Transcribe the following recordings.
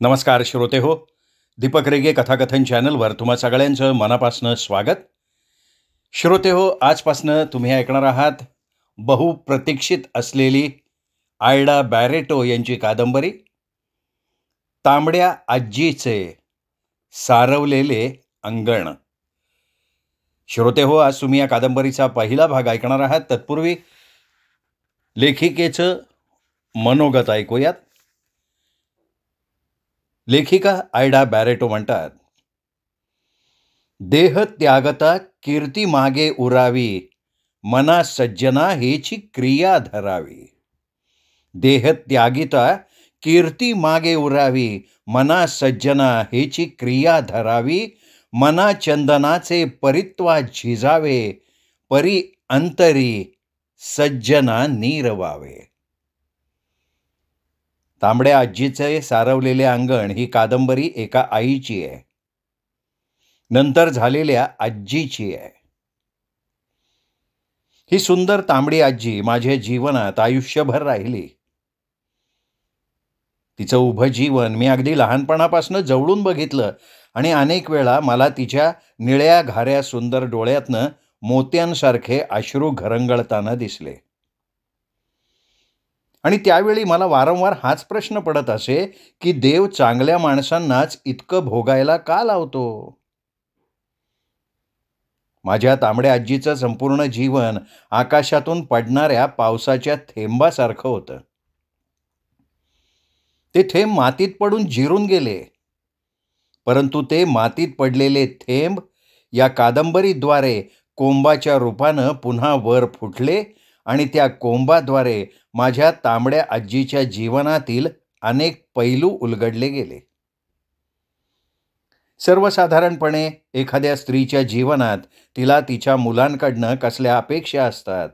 नमस्कार श्रोते हो. दीपक रेगे कथाकथन चॅनलवर तुम्हा सगळ्यांचं मनापासनं स्वागत. श्रोते हो, आजपासनं तुम्ही ऐकणार आहात बहुप्रतीक्षित असलेली आयडा बॅरेटो यांची कादंबरी तांबड्या आजीचे सारवलेले अंगण. श्रोते हो, आज तुम्ही या कादंबरीचा पहिला भाग ऐकणार आहात. तत्पूर्वी लेखिकेचं मनोगत ऐकूयात. लेखिका आयडा बॅरेटो म्हणतात, देह त्यागता कीर्ती मागे उरावी, मना सज्जना हेची क्रिया धरावी. देह त्यागिता कीर्ती मागे उरावी, मना सज्जना हेची क्रिया धरावी. मना चंदनाचे परित्वा झिजावे, परी अंतरी सज्जना नीरवावे. तांबड्या आजीचे सारवलेले अंगण ही कादंबरी एका आईची आहे, नंतर झालेल्या आजीची आहे. ही सुंदर तांबडी आजी माझ्या जीवनात आयुष्यभर राहिली. तिचं उभं जीवन मी अगदी लहानपणापासून जवळून बघितलं आणि अनेक वेळा मला तिच्या निळ्या घाऱ्या सुंदर डोळ्यातनं मोत्यांसारखे अश्रू घरंगळताना दिसले. आणि त्यावेळी मला वारंवार हाच प्रश्न पडत असे की देव चांगल्या माणसांनाच इतकं भोगायला का लावतो. माझ्या तांबड्या आजीचं संपूर्ण जीवन आकाशातून पडणाऱ्या पावसाच्या थेंबासारखं होतं. ते थेंब मातीत पडून जिरून गेले, परंतु ते मातीत पडलेले थेंब या कादंबरीद्वारे कोंबाच्या रूपानं पुन्हा वर फुटले आणि त्या कोंबाद्वारे माझ्या तांबड्या आजीच्या जीवनातील अनेक पैलू उलगडले गेले. सर्वसाधारणपणे एखाद्या स्त्रीच्या जीवनात तिला तिच्या मुलांकडनं कसल्या अपेक्षा असतात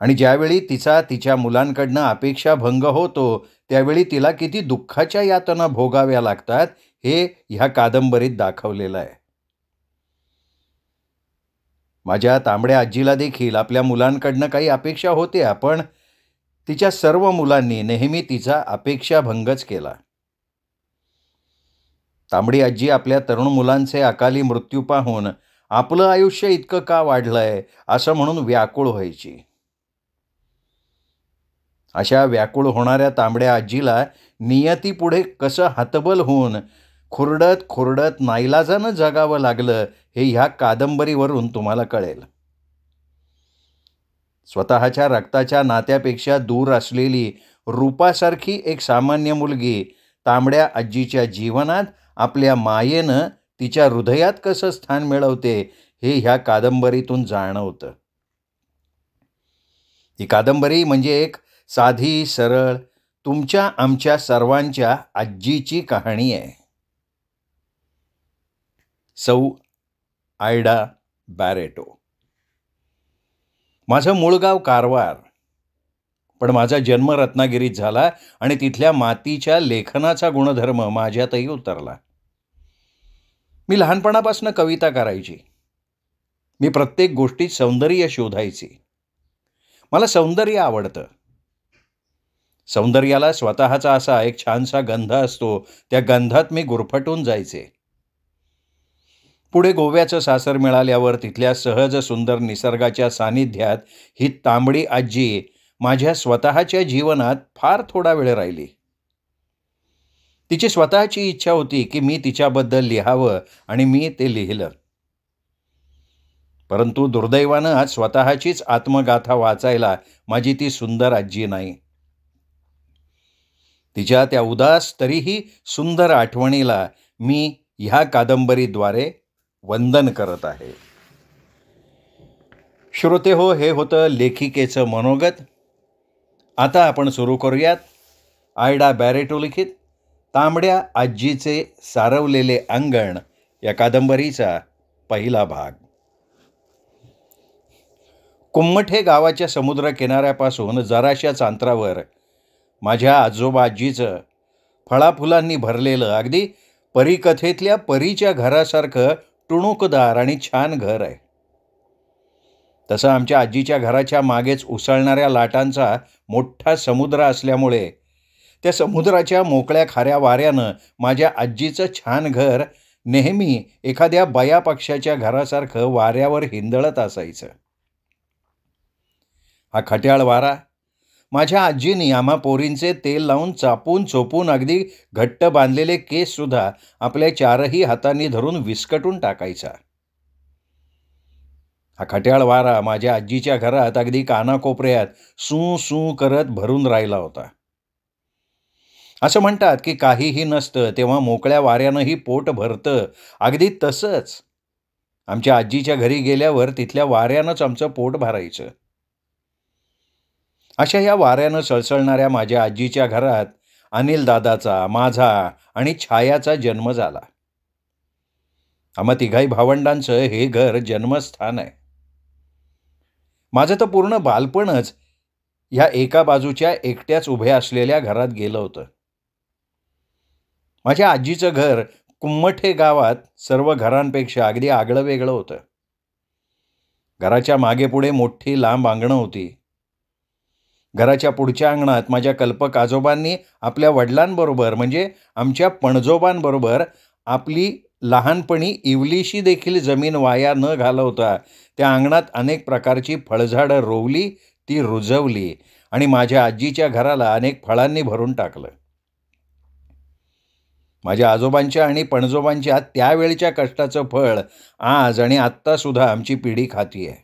आणि ज्यावेळी तिच्या मुलांकडनं अपेक्षाभंग होतो त्यावेळी तिला किती दुःखाच्या यातना भोगाव्या लागतात हे ह्या कादंबरीत दाखवलेलं आहे. माझ्या तांबड्या आजीला देखील आपल्या मुलांकडनं काही अपेक्षा होत्या, पण तिच्या सर्व मुलांनी नेहमी तिचा अपेक्षाभंगच केला. तांबडी आजी आपल्या तरुण मुलांचे अकाली मृत्यू पाहून आपलं आयुष्य इतकं का वाढलंय असं म्हणून व्याकुळ व्हायची. अशा व्याकुळ होणाऱ्या तांबड्या आजीला नियतीपुढे कसं हतबल होऊन खुरडत खुरडत नाईलाजानं जगावं लागलं हे ह्या कादंबरीवरून तुम्हाला कळेल. स्वतःच्या रक्ताच्या नात्यापेक्षा दूर असलेली रूपासारखी एक सामान्य मुलगी तांबड्या आजीच्या जीवनात आपल्या मायेनं तिच्या हृदयात कसं स्थान मिळवते हे ह्या कादंबरीतून जाणवतं. ही कादंबरी म्हणजे एक साधी सरळ तुमच्या आमच्या सर्वांच्या आजीची कहाणी आहे. सौ आयडा बॅरेटो. माझं मूळ गाव कारवार, पण माझा जन्म रत्नागिरीत झाला आणि तिथल्या मातीच्या लेखनाचा गुणधर्म माझ्यातही उतरला. मी लहानपणापासून कविता करायची. मी प्रत्येक गोष्टीत सौंदर्य शोधायची. मला सौंदर्य आवडतं. सौंदर्याला स्वतःचा असा एक छानसा गंध असतो, त्या गंधात मी गुरफटून जायचे. पुढे गोव्याचं सासर मिळाल्यावर तिथल्या सहज सुंदर निसर्गाच्या सानिध्यात ही तांबडी आजी माझ्या स्वतःच्या जीवनात फार थोडा वेळ राहिली. तिची स्वतःची इच्छा होती की मी तिच्याबद्दल लिहावं आणि मी ते लिहिलं. परंतु दुर्दैवानं आज स्वतःचीच आत्मगाथा वाचायला माझी ती सुंदर आजी नाही. तिच्या त्या उदास तरीही सुंदर आठवणीला मी ह्या कादंबरीद्वारे वंदन करत आहे. श्रोते हो, हे होतं लेखिकेचं मनोगत. आता आपण सुरू करूयात आयडा बॅरेटो लिखित तांबड्या आजीचे सारवलेले अंगण या कादंबरीचा पहिला भाग. कुम्मठे गावाच्या समुद्र किनाऱ्यापासून जराशाच अंतरावर माझ्या आजोबा आजीचं फळाफुलांनी भरलेलं अगदी परीकथेतल्या परीच्या घरासारखं टुणूकदार आणि छान घर आहे. तसं आमच्या आजीच्या घराच्या मागेच उसळणाऱ्या लाटांचा मोठा समुद्र असल्यामुळे त्या समुद्राच्या मोकळ्या खाऱ्या वाऱ्यानं माझ्या आजीचं छान घर नेहमी एखाद्या बया पक्षाच्या घरासारखं वाऱ्यावर हिंदळत असायचं. हा खट्याळ वारा माझ्या आजीनी आम्हा पोरींचे तेल लावून चापून चोपून अगदी घट्ट बांधलेले केस सुद्धा आपल्या चारही हातांनी धरून विस्कटून टाकायचा. हा खट्याळ वारा माझ्या आजीच्या घरात अगदी कानाकोपऱ्यात सू सू करत भरून राहिला होता. असं म्हणतात की काहीही नसतं तेव्हा मोकळ्या वाऱ्यानंही पोट भरतं. अगदी तसंच आमच्या आजीच्या घरी गेल्यावर तिथल्या वाऱ्यानंच आमचं पोट भरायचं. अशा या वाऱ्यानं सळसळणाऱ्या माझ्या आजीच्या घरात अनिल दादाचा, माझा आणि छायाचा जन्म झाला. आम्हा तिघाही भावंडांचं हे घर जन्मस्थान आहे. माझं तर पूर्ण बालपणच ह्या एका बाजूच्या एकट्याच उभ्या असलेल्या घरात गेलं होतं. माझ्या आजीचं घर कुम्मठे गावात सर्व घरांपेक्षा अगदी आगळं वेगळं होतं. घराच्या मागे पुढे मोठी लांब अंगणं होती. घराच्या पुढच्या अंगणात माझ्या कल्पक आजोबांनी आपल्या वडिलांबरोबर म्हणजे आमच्या पणजोबांबरोबर आपली लहानपणी इवलीशी देखील जमीन वाया न घालवता त्या अंगणात अनेक प्रकारची फळझाडं रोवली, ती रुजवली आणि माझ्या आजीच्या घराला अनेक फळांनी भरून टाकलं. माझ्या आजोबांच्या आणि पणजोबांच्या त्यावेळच्या कष्टाचं फळ आज आणि आत्तासुद्धा आमची पिढी खातीये.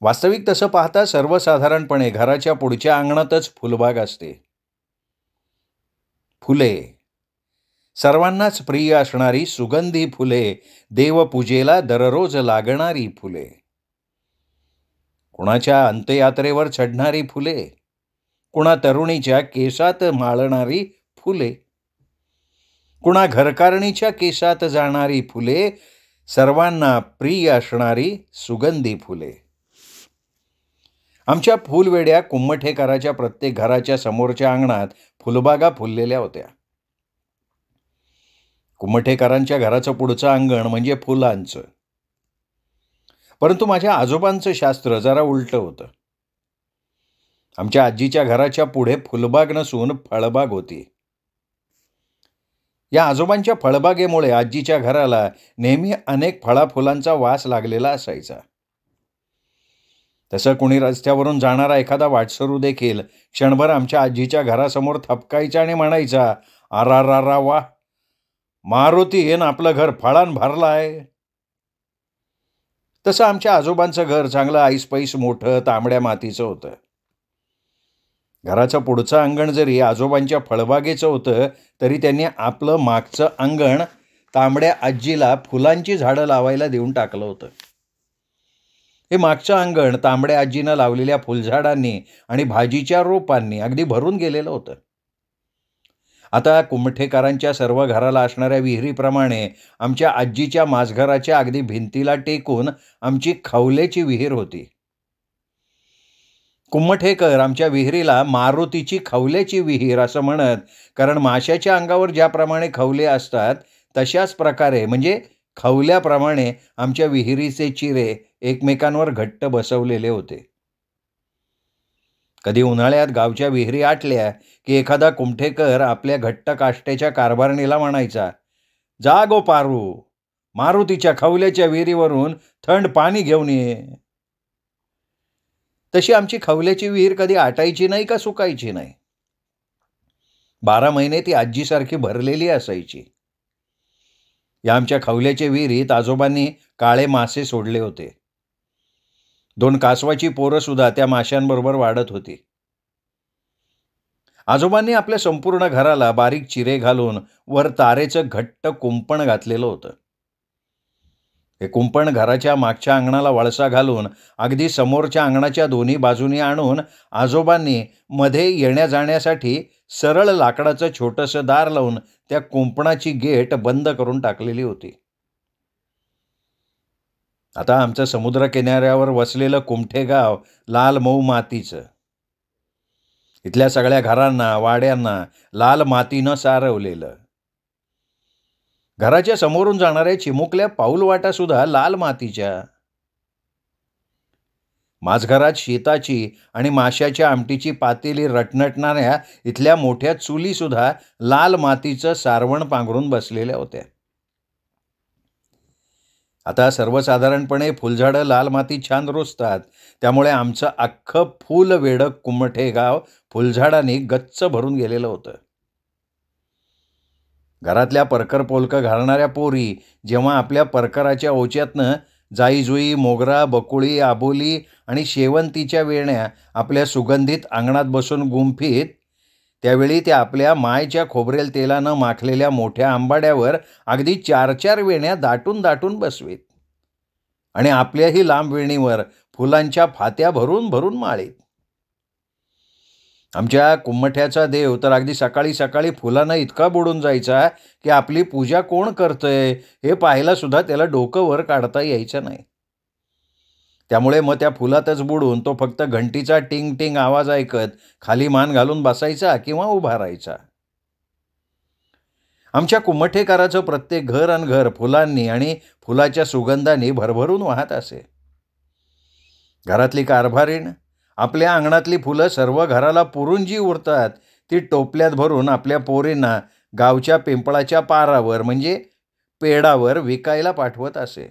वास्तविक तसं पाहता सर्वसाधारणपणे घराच्या पुढच्या अंगणातच फुलबाग असते. फुले, सर्वांनाच प्रिय असणारी सुगंधी फुले, देवपूजेला दररोज लागणारी फुले, कुणाच्या अंत्ययात्रेवर चढणारी फुले, कुणा तरुणीच्या केसात माळणारी फुले, कुणा घरकारणीच्या केसात जाणारी फुले, सर्वांना प्रिय असणारी सुगंधी फुले. आमच्या फुलवेड्या कुम्मठेकराच्या प्रत्येक घराच्या समोरच्या अंगणात फुलबागा फुललेल्या होत्या. कुम्मठेकरांच्या घराचं पुढचं अंगण म्हणजे फुलांचं. परंतु माझ्या आजोबांचं शास्त्र जरा उलटं होतं. आमच्या आजीच्या घराच्या पुढे फुलबाग नसून फळबाग होती. या आजोबांच्या फळबागेमुळे आजीच्या घराला नेहमी अनेक फळाफुलांचा वास लागलेला असायचा. तसं कुणी रस्त्यावरून जाणारा एखादा वाटसरू देखील क्षणभर आमच्या आजीच्या घरासमोर थपकायचा आणि म्हणायचा, "आरारारा वा, मारुती येन आपलं घर फळान भरलाय." तसं आमच्या आजोबांचं घर चांगलं ऐसपैस मोठं तांबड्या मातीचं होतं. घराचं पुढचं अंगण जरी आजोबांच्या फळबागेचं होतं तरी त्यांनी आपलं मागचं अंगण तांबड्या आजीला फुलांची झाडं लावायला देऊन टाकलं होतं. हे मागचं अंगण तांबड्या आजीनं लावलेल्या फुलझाडांनी आणि भाजीच्या रोपांनी अगदी भरून गेलेलं होतं. आता कुम्मठेकरांच्या सर्व घराला असणाऱ्या विहिरीप्रमाणे आमच्या आजीच्या माझघराच्या अगदी भिंतीला टेकून आमची खवलेची विहीर होती. कुम्मठेकर आमच्या विहिरीला मारुतीची खवलेची विहीर असं म्हणत, कारण माशाच्या अंगावर ज्याप्रमाणे खवले असतात तशाच प्रकारे म्हणजे खवल्याप्रमाणे आमच्या विहिरीचे चिरे एकमेकांवर घट्ट बसवलेले होते. कधी उन्हाळ्यात गावच्या विहिरी आटल्या की एखादा कुमठेकर आपल्या घट्ट काष्ट्याच्या कारभारणीला म्हणायचा, "जा गो पारू, मारुतीच्या खवल्याच्या विहिरीवरून थंड पाणी घेऊन ये." तशी आमची खवल्याची विहीर कधी आटायची नाही का सुकायची नाही. 12 महिने ती आजीसारखी भरलेली असायची. या आमच्या खवल्याच्या विहिरीत आजोबांनी काळे मासे सोडले होते. 2 कासवाची पोरं सुद्धा त्या माशांबरोबर वाढत होती. आजोबांनी आपल्या संपूर्ण घराला बारीक चिरे घालून वर तारेचं घट्ट कुंपण घातलेलं होतं. हे कुंपण घराच्या मागच्या अंगणाला वळसा घालून अगदी समोरच्या अंगणाच्या दोन्ही बाजूनी आणून आजोबांनी मध्ये येण्या जाण्यासाठी सरळ लाकडाचं छोटंसं दार लावून त्या कुंपणाची गेट बंद करून टाकलेली होती. आता आमचं समुद्र किनाऱ्यावर वसलेलं कुमठे गाव लाल मऊ मातीचं. इथल्या सगळ्या घरांना वाड्यांना लाल मातीनं सारवलेलं. घराच्या समोरून जाणाऱ्या चिमुकल्या पाऊलवाटा सुद्धा लाल मातीच्या. माझघरात शेताची आणि माशाच्या आमटीची पातेली रटनटणाऱ्या इथल्या मोठ्या चुलीसुद्धा लाल मातीचं सारवण पांघरून बसलेल्या होत्या. आता सर्वसाधारणपणे फुलझाडं लाल मातीत छान रुजतात, त्यामुळे आमचं अख्खं फुलवेडक कुमठे गाव फुलझाडांनी गच्च भरून गेलेलं होतं. घरातल्या परकर पोलकं घालणाऱ्या पोरी जेव्हा आपल्या परकराच्या ओच्यातनं जाईजुई, मोगरा, बकुळी, आबोली आणि शेवंतीच्या वेण्या आपल्या सुगंधित अंगणात बसून गुंफीत, त्यावेळी त्या आपल्या मायच्या खोबरेल तेलानं माखलेल्या मोठ्या आंबाड्यावर अगदी 4-4 वेण्या दाटून दाटून बसवीत आणि आपल्याही लांब वेणीवर फुलांच्या फात्या भरून भरून माळीत. आमच्या कुम्मठ्याचा देव तर अगदी सकाळी सकाळी फुलानं इतका बुडून जायचा की आपली पूजा कोण करतंय हे पाहायला सुद्धा त्याला डोकं वर काढता यायचं नाही. त्यामुळे मग त्या फुलातच बुडून तो फक्त घंटीचा टिंग टिंग आवाज ऐकत खाली मान घालून बसायचा किंवा उभा राहायचा. आमच्या कुम्मठेकाराचं प्रत्येक घर अन घर फुलांनी आणि फुलाच्या सुगंधाने भरभरून वाहत असे. घरातली कारभारीण आपल्या अंगणातली फुलं सर्व घराला पुरून जी उरतात ती टोपल्यात भरून आपल्या पोरींना गावच्या पिंपळाच्या पारावर म्हणजे पेडावर विकायला पाठवत असे.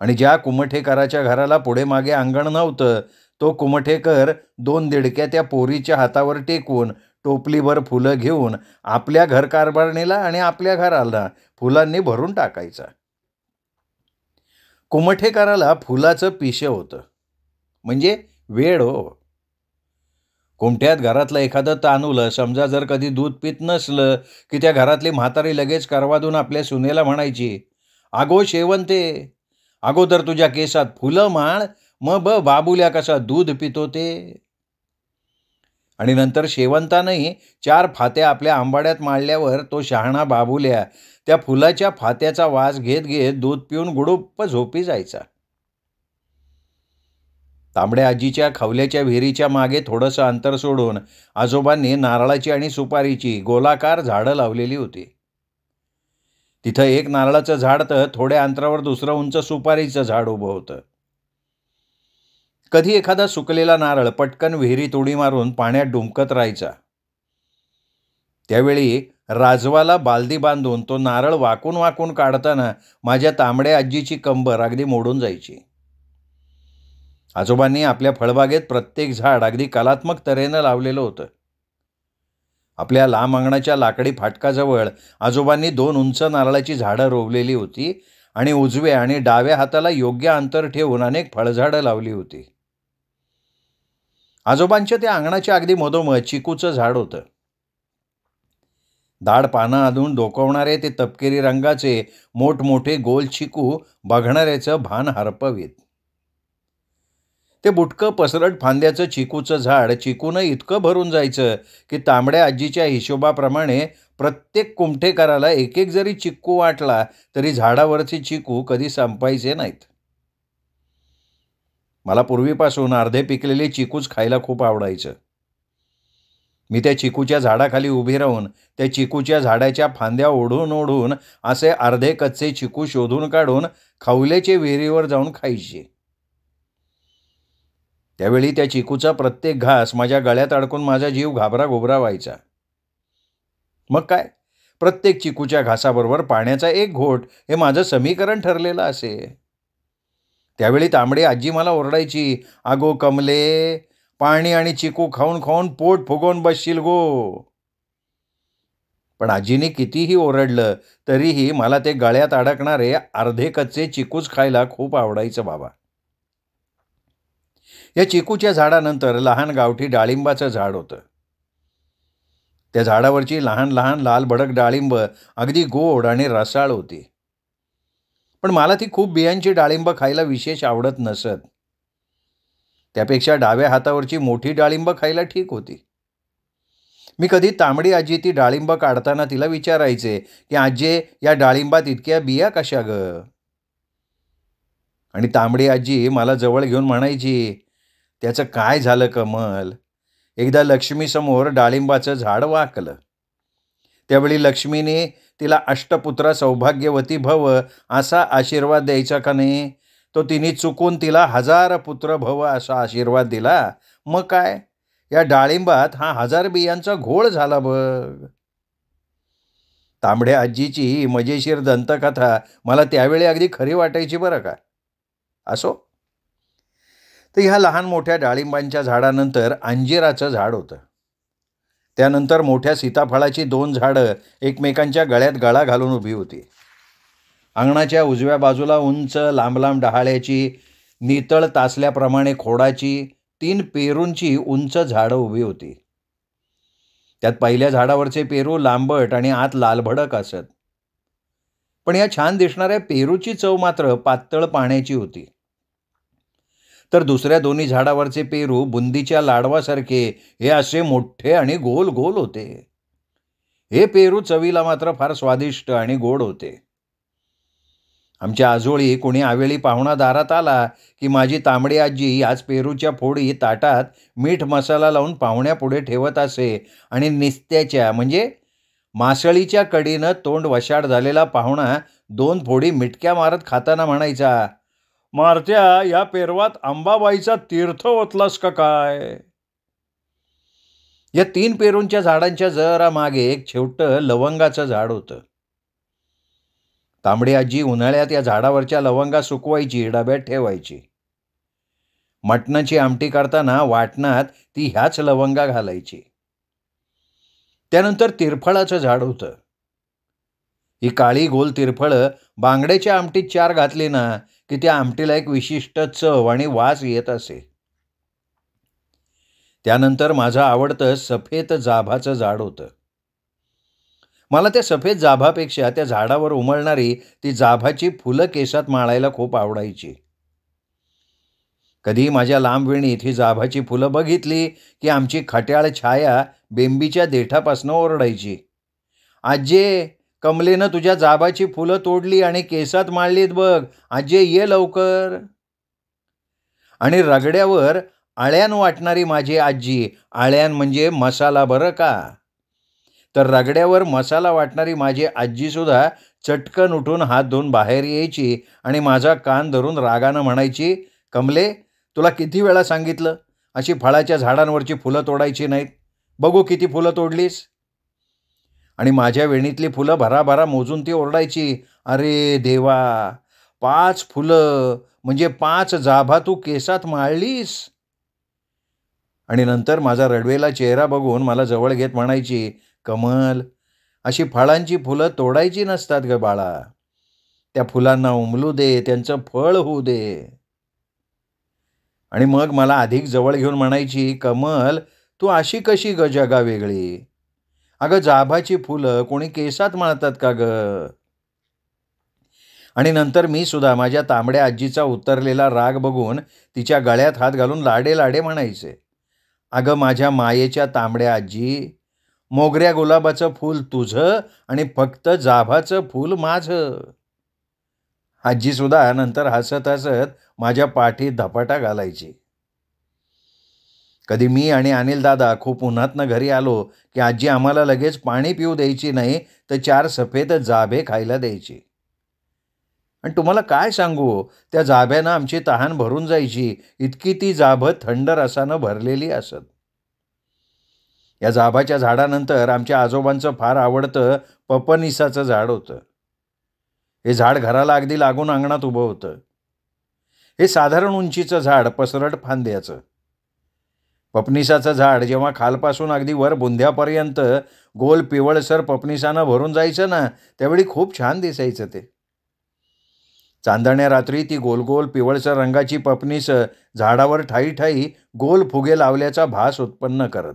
आणि ज्या कुमठेकराच्या घराला पुढे मागे अंगण नव्हतं तो कुमठेकर 2 दिडक्या त्या पोरीच्या हातावर टेकवून टोपलीभर फुलं घेऊन आपल्या घरकारभारणीला आणि आपल्या घराला फुलांनी भरून टाकायचा. कुमठेकराला फुलाचं पिशं होतं, म्हणजे वेड हो. कोमठ्यात घरातलं एखादं तानुलं समजा जर कधी दूध पित नसलं की त्या घरातली म्हातारी लगेच करवादून आपल्या सुनेला म्हणायची, "अगो शेवंते, अगोदर तुझ्या केसात फुलं माळ, मग बाबुल्या कसा दूध पितो ते." आणि नंतर शेवंतानंही 4 फात्या आपल्या आंबाड्यात माळल्यावर तो शहाणा बाबुल्या त्या फुलाच्या फात्याचा वास घेत घेत दूध पिऊन गुडुप्प झोपी जायचा. तांबड्या आजीच्या खवल्याच्या विहिरीच्या मागे थोडंसं अंतर सोडून आजोबांनी नारळाची आणि सुपारीची गोलाकार झाडं लावलेली होती. तिथं एक नारळाचं झाड तर थोड्या अंतरावर दुसरं उंच सुपारीचं झाड उभं होतं. कधी एखादा सुकलेला नारळ पटकन विहिरीत उडी मारून पाण्यात डुंकत राहायचा. त्यावेळी राजवाला बालदी बांधून तो नारळ वाकून वाकून काढताना माझ्या तांबड्या आजीची कंबर अगदी मोडून जायची. आजोबांनी आपल्या फळबागेत प्रत्येक झाड अगदी कलात्मक तऱ्हेनं लावलेलं होतं. आपल्या लांब अंगणाच्या लाकडी फाटकाजवळ आजोबांनी 2 उंच नारळाची झाडं रोवलेली होती आणि उजव्या आणि डाव्या हाताला योग्य अंतर ठेवून अनेक फळझाडं लावली होती. आजोबांच्या त्या अंगणाच्या अगदी मधोमध चिकूचं झाड होतं. दाढ पानं अधून डोकवणारे ते तपकिरी रंगाचे मोठमोठे गोल चिकू बघणाऱ्याचं भान हरपवीत. ते बुटकं पसरट फांद्याचं चिकूचं झाड चिकूनं इतकं भरून जायचं की तांबड्या आजीच्या हिशोबाप्रमाणे प्रत्येक कुमठेकराला एक एक जरी चिक्कू वाटला तरी झाडावरचे चिकू कधी संपायचे नाहीत. मला पूर्वीपासून अर्धे पिकलेले चिकूच खायला खूप आवडायचं. मी त्या चिकूच्या झाडाखाली उभी राहून त्या चिकूच्या झाडाच्या फांद्या ओढून ओढून असे अर्धे कच्चे चिकू शोधून काढून खवल्याचे विहिरीवर जाऊन खायचे. त्यावेळी त्या चिकूचा प्रत्येक घास माझ्या गळ्यात अडकून माझा जीव घाबरा घोबरा व्हायचा. मग काय, प्रत्येक चिकूच्या घासाबरोबर पाण्याचा एक घोट हे माझं समीकरण ठरलेलं असे. त्यावेळी तांबडी आजी मला ओरडायची, "अगो कमले, पाणी आणि चिकू खाऊन खाऊन पोट फुगवून बसशील गो." पण आजीने कितीही ओरडलं तरीही मला ते गळ्यात अडकणारे अर्धे कच्चे चिकूच खायला खूप आवडायचं बाबा. या चिकूच्या झाडानंतर लहान गावठी डाळिंबाचं झाड होतं. त्या झाडावरची लहान लहान लाल भडक डाळिंब अगदी गोड आणि रसाळ होती. पण मला ती खूप बियांची डाळिंब खायला विशेष आवडत नसत. त्यापेक्षा डाव्या हातावरची मोठी डाळिंब खायला ठीक होती. मी कधी तांबडी आजी ती डाळिंब काढताना तिला विचारायचे की, "आजे, या डाळिंबात इतक्या बिया कशा ग?" आणि तांबडी आजी मला जवळ घेऊन म्हणायची, "त्याचं काय झालं कमल, एकदा लक्ष्मीसमोर डाळिंबाचं झाड वाकलं. त्यावेळी लक्ष्मीने तिला अष्टपुत्रा सौभाग्यवती भव असा आशीर्वाद द्यायचा का नाही? तो तिने चुकून तिला 1000 पुत्र भव असा आशीर्वाद दिला. मग काय, या डाळिंबात हा 1000 बियांचा घोळ झाला बघ. तांबड्या आजीची ही मजेशीर दंतकथा मला त्यावेळी अगदी खरी वाटायची बरं का. असो, तर ह्या लहान मोठ्या डाळिंबांच्या झाडानंतर अंजिराचं झाड होतं. त्यानंतर मोठ्या सीताफळाची 2 झाडं एकमेकांच्या गळ्यात गळा घालून उभी होती. अंगणाच्या उजव्या बाजूला उंच लांब लांब डहाळ्याची, नितळ तासल्याप्रमाणे खोडाची 3 पेरूंची उंच झाडं उभी होती. त्यात पहिल्या झाडावरचे पेरू लांबट आणि आत लालभडक असत. पण या छान दिसणाऱ्या पेरूची चव मात्र पातळ पाण्याची होती. तर दुसऱ्या दोन्ही झाडावरचे पेरू बुंदीच्या लाडवासारखे हे असे मोठे आणि गोल गोल होते. हे पेरू चवीला मात्र फार स्वादिष्ट आणि गोड होते. आमच्या आजोळी कोणी आवेळी पाहुणा दारात आला की माझी तांबडी आजी याच पेरूच्या फोडी ताटात मीठ मसाला लावून पाहुण्यापुढे ठेवत असे आणि निस्त्याच्या म्हणजे मासळीच्या कडीनं तोंड वशाड झालेला पाहुणा 2 फोडी मिटक्या मारत खाताना म्हणायचा, "मारत्या, या पेरवात अंबाबाईचा तीर्थ ओतलास का काय?" या 3 पेरूंच्या झाडांच्या जरा मागे एक छोटं लवंगाचं झाड होतं. तांबडी आजी उन्हाळ्यात या झाडावरच्या लवंगा सुकवायची, डब्यात ठेवायची. मटणाची आमटी करताना वाटणात ती ह्याच लवंगा घालायची. त्यानंतर तिरफळाचं झाड होतं. ही काळी गोल तिरफळं बांगड्याच्या आमटीत 4 घातली ना की त्या आमटीला एक विशिष्ट चव आणि वास येत असे. त्यानंतर माझं आवडतं सफेद जाभाचं झाड होतं. मला त्या सफेद जाभापेक्षा त्या झाडावर उमलणारी ती जाभाची फुलं केसात माळायला खूप आवडायची. कधी माझ्या लांब वेणीत ही जाभाची फुलं बघितली की आमची खट्याळ छाया बेंबीच्या देठापासनं ओरडायची, "आज्ये, कमलेनं तुझ्या जाभाची फुलं तोडली आणि केसात माळलीत बघ. आज्ये, ये लवकर." आणि रगड्यावर आळ्यान वाटणारी माझी आजी, आळ्यान म्हणजे मसाला बरं का, तर रगड्यावर मसाला वाटणारी माझी आजीसुद्धा चटकन उठून हात धुवून बाहेर यायची आणि माझा कान धरून रागानं म्हणायची, "कमले, तुला किती वेळा सांगितलं अशी फळाच्या झाडांवरची फुलं तोडायची नाहीत. बघू किती फुलं तोडलीस." आणि माझ्या वेणीतली फुलं भराभरा मोजून ती ओरडायची, "अरे देवा, 5 फुलं म्हणजे 5 जाभा तू केसात माळलीस." आणि नंतर माझा रडवेला चेहरा बघून मला जवळ घेत म्हणायची, "कमल, अशी फळांची फुलं तोडायची नसतात ग बाळा. त्या फुलांना उमलू दे, त्यांचं फळ होऊ दे." आणि मग मला अधिक जवळ घेऊन म्हणायची, "कमल, तू अशी कशी ग जगा वेगळी? अगं, जाभाची फुलं कोणी केसात माळतात का ग?" आणि नंतर मी सुद्धा माझ्या तांबड्या आजीचा उतरलेला राग बघून तिच्या गळ्यात हात घालून लाडे लाडे म्हणायचे, "अगं माझ्या मायेच्या तांबड्या आजी, मोगऱ्या गुलाबाचं फूल तुझं आणि फक्त जाभाचं फूल माझं." आजीसुद्धा नंतर हसत हसत माझ्या पाठीत धपाटा घालायची. कधी मी आणि अनिल दादा खूप उन्हातनं घरी आलो की आजी आम्हाला लगेच पाणी पिऊ द्यायची नाही, तर 4 सफेद जाभे खायला द्यायची. आणि तुम्हाला काय सांगू, त्या जाभ्यानं आमची तहान भरून जायची, इतकी ती जाभं थंड रसानं भरलेली असत. या जाभाच्या झाडानंतर आमच्या आजोबांचं फार आवडतं पपनीसाचं झाड होतं. हे झाड घराला अगदी लागून अंगणात उभं होतं. हे साधारण उंचीचं झाड, पसरट फांद्याचं. पपनीसाचं झाड जेव्हा खालपासून अगदी वर बुंध्यापर्यंत गोल पिवळसर पपनीसानं भरून जायचं ना, त्यावेळी खूप छान दिसायचं ते. चांदण्या रात्री ती गोलगोल पिवळसर रंगाची पपनीस झाडावर ठाई ठाई गोल फुगे लावल्याचा भास उत्पन्न करत.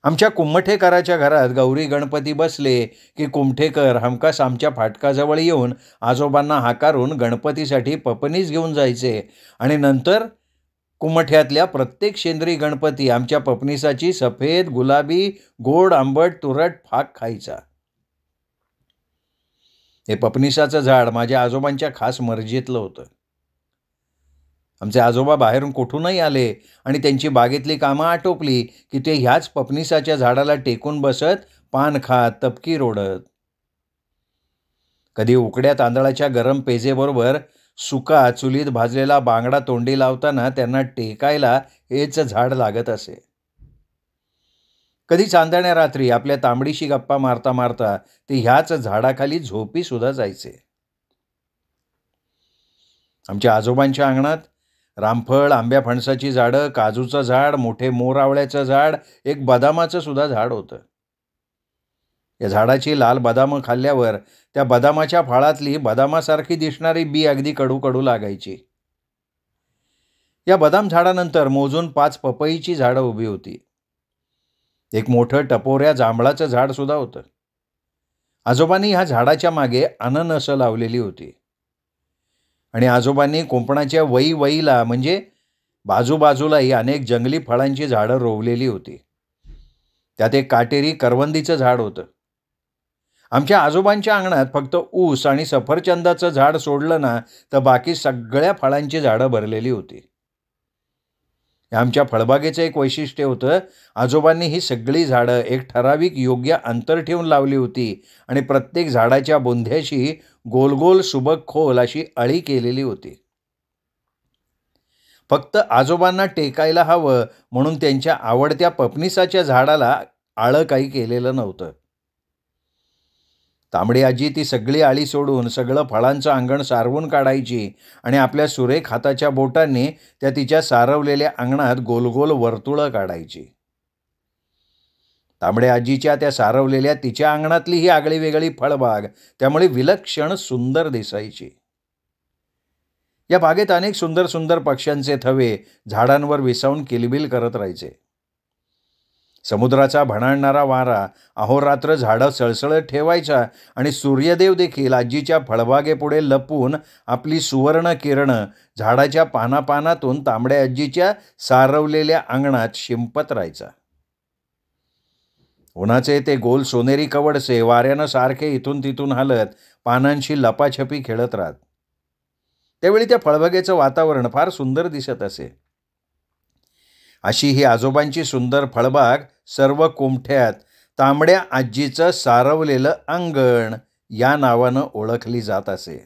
आमच्या कुंमठेकराच्या घरात गौरी गणपती बसले की कुमठेकर हमखास आमच्या फाटकाजवळ येऊन आजोबांना हाकारून गणपतीसाठी पपनीस घेऊन जायचे आणि नंतर कुमठ्यातल्या प्रत्येक शेंद्री गणपती आमच्या पपनीसाची सफेद गुलाबी गोड आंबट तुरट फाक खायचा. हे पपनीसाचं झाड माझ्या आजोबांच्या खास मर्जीतलं होतं. आमचे आजोबा बाहेरून कुठूनही आले आणि त्यांची बागेतली कामं आटोपली की ते ह्याच पपनीसाच्या झाडाला टेकून बसत, पान खात, तपकीर ओढत. कधी उकड्या तांदळाच्या गरम पेजेबरोबर सुका चुलीत भाजलेला बांगडा तोंडी लावताना त्यांना टेकायला हेच झाड लागत असे. कधी चांदण्या रात्री आपल्या तांबडीशी गप्पा मारता मारता ते ह्याच झाडाखाली झोपी सुद्धा जायचे. आमच्या आजोबांच्या अंगणात रामफळ, आंब्या फणसाची झाडं, काजूचं झाड, मोठे मोरावळ्याचं झाड, एक बदामाचं सुद्धा झाड होतं. या झाडाची लाल बदामं खाल्ल्यावर त्या बदामाच्या फळातली बदामासारखी दिसणारी बी अगदी कडू कडू लागायची. या बदाम झाडानंतर मोजून 5 पपईची झाडं उभी होती. एक मोठं टपोऱ्या जांभळाचं झाड सुद्धा होतं. आजोबांनी ह्या झाडाच्या मागे अननसं लावलेली होती आणि आजोबांनी कोंपणाच्या वईला म्हणजे बाजूबाजूलाही अनेक जंगली फळांची झाडं रोवलेली होती. त्यात एक काटेरी करवंदीचं झाड होतं. आमच्या आजोबांच्या अंगणात फक्त ऊस आणि सफरचंदाचं झाड सोडलं ना तर बाकी सगळ्या फळांची झाडं भरलेली होती. आमच्या फळबागेचं एक वैशिष्ट्य होतं, आजोबांनी ही सगळी झाडं एक ठराविक योग्य अंतर ठेवून लावली होती आणि प्रत्येक झाडाच्या बुंध्याशी गोल गोल सुबक खोल अशी अळी केलेली होती. फक्त आजोबांना टेकायला हवं म्हणून त्यांच्या आवडत्या पपनीसाच्या झाडाला आळं काही केलेलं नव्हतं. तांबडी आजी ती सगळी आळी सोडून सगळं फळांचं अंगण सारवून काढायची आणि आपल्या सुरेख हाताच्या बोटांनी त्या तिच्या सारवलेल्या अंगणात गोलगोल वर्तुळं काढायची. तांबड्या आजीच्या त्या सारवलेल्या तिच्या अंगणातली ही आगळी वेगळी फळबाग त्यामुळे विलक्षण सुंदर दिसायची. या बागेत अनेक सुंदर सुंदर पक्ष्यांचे थवे झाडांवर विसावून किलबिल करत राहायचे. समुद्राचा भणाणणारा वारा अहोरात्र झाडं सळसळत ठेवायचा आणि सूर्यदेव देखील आजीच्या फळबागेपुढे लपून आपली सुवर्ण किरणं झाडाच्या पानापानातून तांबड्या आजीच्या सारवलेल्या अंगणात शिंपत राहायचा. उन्हाचे ते गोल सोनेरी कवडसे वाऱ्यानं सारखे इथून तिथून हलत पानांशी लपाछपी खेळत राहत. त्यावेळी त्या फळबागेचं वातावरण फार सुंदर दिसत असे. अशी ही आजोबांची सुंदर फळबाग सर्व कोमठ्यात तांबड्या आजीचं सारवलेलं अंगण या नावानं ओळखली जात असे.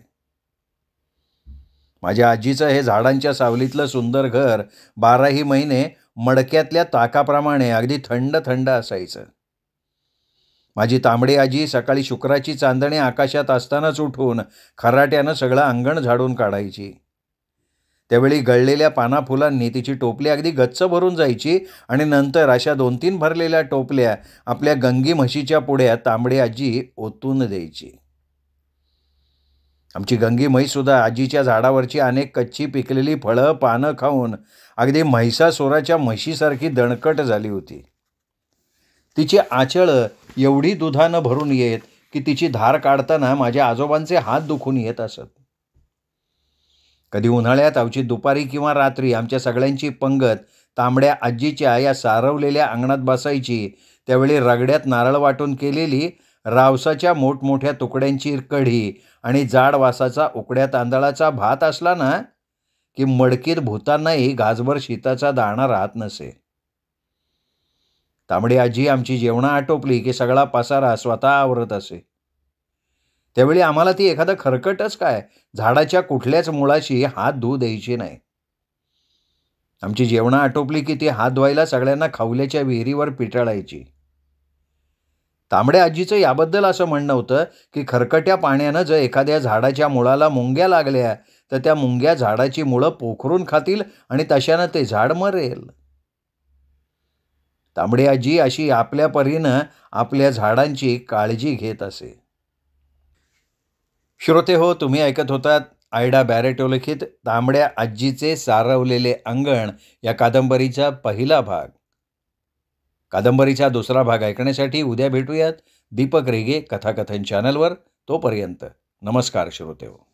माझ्या आजीचं हे झाडांच्या सावलीतलं सुंदर घर 12ही महिने मडक्यातल्या ताकाप्रमाणे अगदी थंड थंड असायचं. माझी तांबडी आजी सकाळी शुक्राची चांदणे आकाशात असतानाच उठून खराट्यानं सगळं अंगण झाडून काढायची. त्यावेळी गळलेल्या पाना फुलांनी तिची टोपली अगदी गच्च भरून जायची आणि नंतर अशा 2-3 भरलेल्या टोपल्या आपल्या गंगी म्हशीच्या पुढ्यात तांबडी आजी ओतून द्यायची. आमची गंगी म्हैसुद्धा आजीच्या झाडावरची अनेक कच्ची पिकलेली फळं पानं खाऊन अगदी म्हैसासुराच्या म्हशीसारखी दणकट झाली होती. तिची आचळं एवढी दुधानं भरून येत की तिची धार काढताना माझ्या आजोबांचे हात दुखून येत असत. कधी उन्हाळ्यात अवचित दुपारी किंवा रात्री आमच्या सगळ्यांची पंगत तांबड्या आजीच्या या सारवलेल्या अंगणात बसायची. त्यावेळी रगड्यात नारळ वाटून केलेली रावसाच्या मोठमोठ्या तुकड्यांची कढी आणि जाड वासाचा उकड्या तांदळाचा भात असला ना की मडकीत भूतांनाही घासभर शीताचा दाणा राहत नसे. तांबडी आजी आमची जेवणं आटोपली की सगळा पसारा स्वतः आवरत असे. त्यावेळी आम्हाला ती एखादं खरकटच काय झाडाच्या कुठल्याच मुळाशी हात धुऊ द्यायची नाही. आमची जेवणं आटोपली की ती हात धुवायला सगळ्यांना खवल्याच्या विहिरीवर पिटाळायची. तांबड्या आजीचं याबद्दल असं म्हणणं होतं की खरकट्या पाण्यानं जर एखाद्या झाडाच्या मुळाला मुंग्या लागल्या तर त्या मुंग्या झाडाची मुळं पोखरून खातील आणि तशानं ते झाड मरेल. तांबडी आजी अशी आपल्या परीनं आपल्या झाडांची काळजी घेत असे. श्रोते हो, तुम्ही ऐकत होतात आयडा बॅरेटो लिखित तांबड्या आजीचे सारवलेले अंगण या कादंबरीचा पहिला भाग. कादंबरीचा दुसरा भाग ऐकण्यासाठी उद्या भेटूयात दीपक रेगे कथाकथन चॅनलवर. तोपर्यंत नमस्कार श्रोते हो.